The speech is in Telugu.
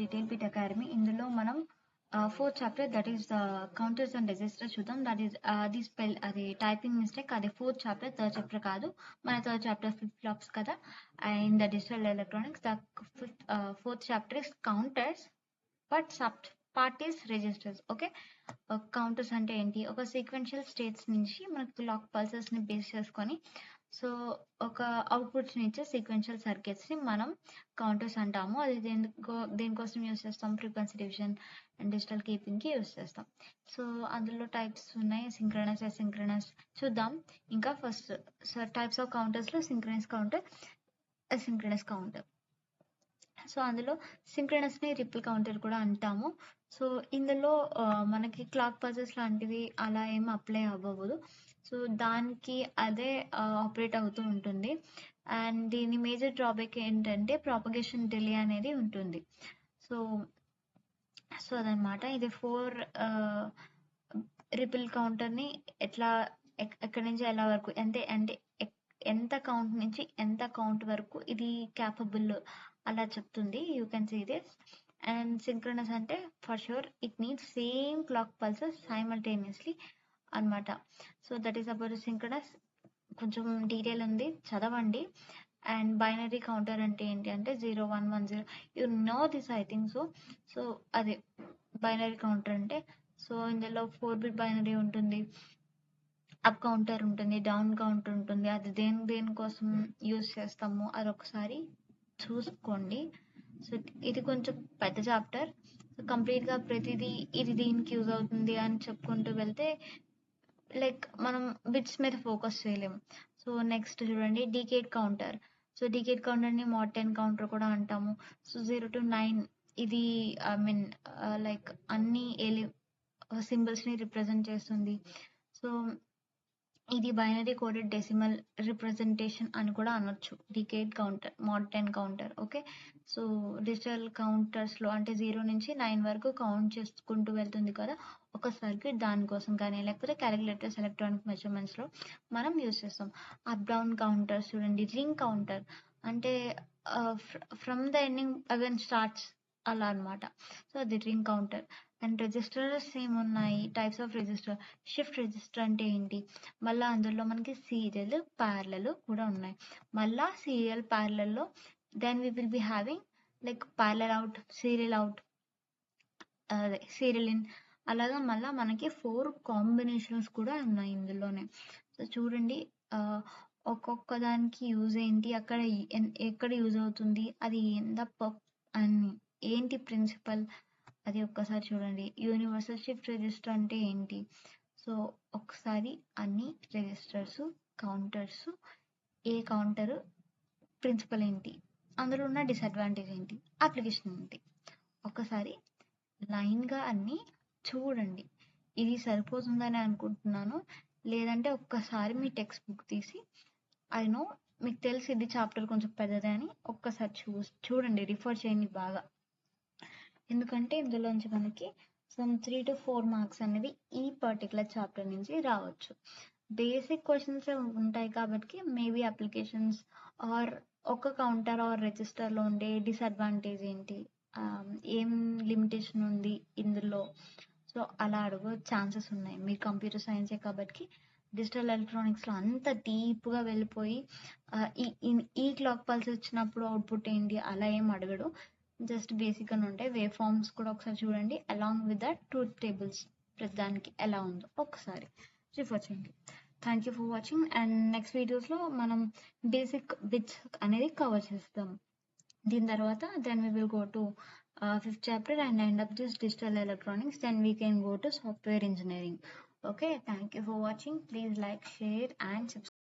Detail Bit Academy. ఇందులో మనం fourth chapter, that is counters and registers చూద్దాం. That is the spell అది టైపింగ్ మిస్టేక్, అది fourth chapter, third chapter కాదు. మన third chapter flip flops కదా. And the digital electronics, the fourth chapter is counters, but sub part is registers. Okay, counters అంటే ఏంటి? ఒక సీక్వెన్షియల్ స్టేట్స్ నుంచి మనకు క్లాక్ పల్సెస్ ని బేస్ చేసుకొని సో ఒక అవుట్పుట్స్ ఇచ్చే సీక్వెన్షియల్ సర్క్యూట్స్ ని మనం కౌంటర్స్ అంటాము. అది దేనికోసం యూస్ చేస్తాం? Frequency division and digital keeping కి యూస్ చేస్తాం. సో అందులో టైప్స్ ఉన్నాయి, సింక్రనస్, అసింక్రనస్ చూద్దాం. ఇంకా ఫస్ట్ టైప్స్ ఆఫ్ కౌంటర్స్ లో synchronous counter, asynchronous counter. So అందులో సింక్రనస్ ని రిపుల్ కౌంటర్ కూడా అంటాము. సో ఇందులో మనకి క్లాక్ పల్సెస్ లాంటివి అలా ఏం అప్లై అవ్వదు. సో దానికి అదే ఆపరేట్ అవుతూ ఉంటుంది. అండ్ దీని మేజర్ డ్రాబ్యాక్ ఏంటంటే ప్రాపగేషన్ డిలే అనేది ఉంటుంది. సో సో అదనమాట. ఇది 4 రిపుల్ కౌంటర్ని ఎట్లా ఎక్కడి నుంచి ఎలా వరకు అంటే ఎంత కౌంట్ నుంచి ఎంత కౌంట్ వరకు ఇది క్యాపబుల్ అలా చెప్తుంది. You can see this. And synchronous అంటే for sure it needs same clock pulses simultaneously అనమాట. So that is about synchronous. కొంచెం డీటెయిల్ ఉంది, చదవండి. అండ్ బైనరీ కౌంటర్ అంటే ఏంటి అంటే 0 1 1 0, you know this I think so. So అదే బైనరీ కౌంటర్ అంటే. సో ఇందులో 4-bit బైనరీ ఉంటుంది, అప్ కౌంటర్ ఉంటుంది, డౌన్ కౌంటర్ ఉంటుంది. అది దేనికోసం యూజ్ చేస్తాము అది ఒకసారి చూసుకోండి. సో ఇది కొంచెం పెద్ద చాప్టర్. సో కంప్లీట్గా ప్రతిదీ ఇది దీనికి యూజ్ అవుతుంది అని చెప్పుకుంటూ వెళ్తే లైక్ మనం బిట్స్ మీద ఫోకస్ చేయలేము. సో నెక్స్ట్ చూడండి, డీకేడ్ కౌంటర్. సో డీకేడ్ కౌంటర్ని మోడ్ 10 కౌంటర్ కూడా అంటాము. సో 0 to 9 ఇది ఐ మీన్ లైక్ అన్ని సింబల్స్ని రిప్రజెంట్ చేస్తుంది. సో ఇది బైనరీ కోడెడ్ డెసిమల్ రిప్రజెంటేషన్ అని కూడా అనొచ్చు. Decade counter, mod 10 counter. Okay, so digital కౌంటర్స్లో అంటే 0 నుంచి 9 వరకు కౌంట్ చేసుకుంటూ వెళ్తుంది కదా ఒక సర్క్యూట్, దానికోసం కానీ లేకపోతే క్యాలిక్యులేటర్స్, ఎలక్ట్రానిక్ మెజర్మెంట్స్లో మనం యూజ్ చేస్తాం. అప్ డౌన్ కౌంటర్స్ చూడండి, రింగ్ కౌంటర్ అంటే from the ending again starts అలా అనమాట. సో అది రింగ్ కౌంటర్. అండ్ రిజిస్టర్స్ ఏమున్నాయి? Types of register. Shift register అంటే ఏంటి? మళ్ళీ అందులో మనకి సీరియల్, ప్యారలల్ కూడా ఉన్నాయి. మళ్ళా సీరియల్, ప్యారలల్లో then we will be having like parallel out, serial out, అదే సీరియల్ ఇన్, అలాగా మళ్ళీ మనకి 4 కాంబినేషన్స్ కూడా ఉన్నాయి ఇందులోనే. సో చూడండి ఒక్కొక్క దానికి యూజ్ ఏంటి, అక్కడ ఎక్కడ యూజ్ అవుతుంది, అది అని ఏంటి ప్రిన్సిపల్, అది ఒక్కసారి చూడండి. యూనివర్సల్ షిఫ్ట్ రిజిస్టర్ అంటే ఏంటి? సో ఒకసారి అన్ని రిజిస్టర్స్, కౌంటర్స్, ఏ కౌంటర్ ప్రిన్సిపల్ ఏంటి, అందులో ఉన్న డిసడ్వాంటేజ్ ఏంటి, అప్లికేషన్ ఏంటి, ఒక్కసారి లైన్గా అన్నీ చూడండి. ఇది సరిపోతుందని అనుకుంటున్నాను. లేదంటే ఒక్కసారి మీ టెక్స్ట్ బుక్ తీసి, ఐ నో మీకు తెలిసి ఇది చాప్టర్ కొంచెం పెద్దదే అని ఒక్కసారి చూడండి, రిఫర్ చేయండి బాగా. ఎందుకంటే ఇందులోంచి మనకి సమ్ 3 to 4 మార్క్స్ అనేవి ఈ పర్టికులర్ చాప్టర్ నుంచి రావచ్చు. బేసిక్ క్వశ్చన్స్ ఉంటాయి కాబట్టి మేబీ అప్లికేషన్స్ ఆర్ ఒక కౌంటర్ ఆర్ రిజిస్టర్లో ఉండే డిసడ్వాంటేజ్ ఏంటి, ఏం లిమిటేషన్ ఉంది ఇందులో, సో అలా అడుగు ఛాన్సెస్ ఉన్నాయి. మీరు కంప్యూటర్ సైన్సే కాబట్టి డిజిటల్ ఎలక్ట్రానిక్స్లో అంత డీప్గా వెళ్ళిపోయి ఈ క్లాక్ పల్స్ వచ్చినప్పుడు అవుట్పుట్ ఏంటి అలా ఏం అడగడు. జస్ట్ బేసిక్గా ఉంటాయి. వేవ్ ఫార్మ్స్ కూడా ఒకసారి చూడండి, along with that truth tables ప్రతిదానికి ఎలా ఉందో ఒకసారి రిఫర్ చేయండి. Thank you for watching. And next వీడియోస్లో మనం బేసిక్ బిట్స్ అనేది కవర్ చేస్తాం. దీని తర్వాత then we will go to 5th chapter and end up this digital electronics. Then we can go to software engineering. Okay, thank you for watching. Please like, share and subscribe.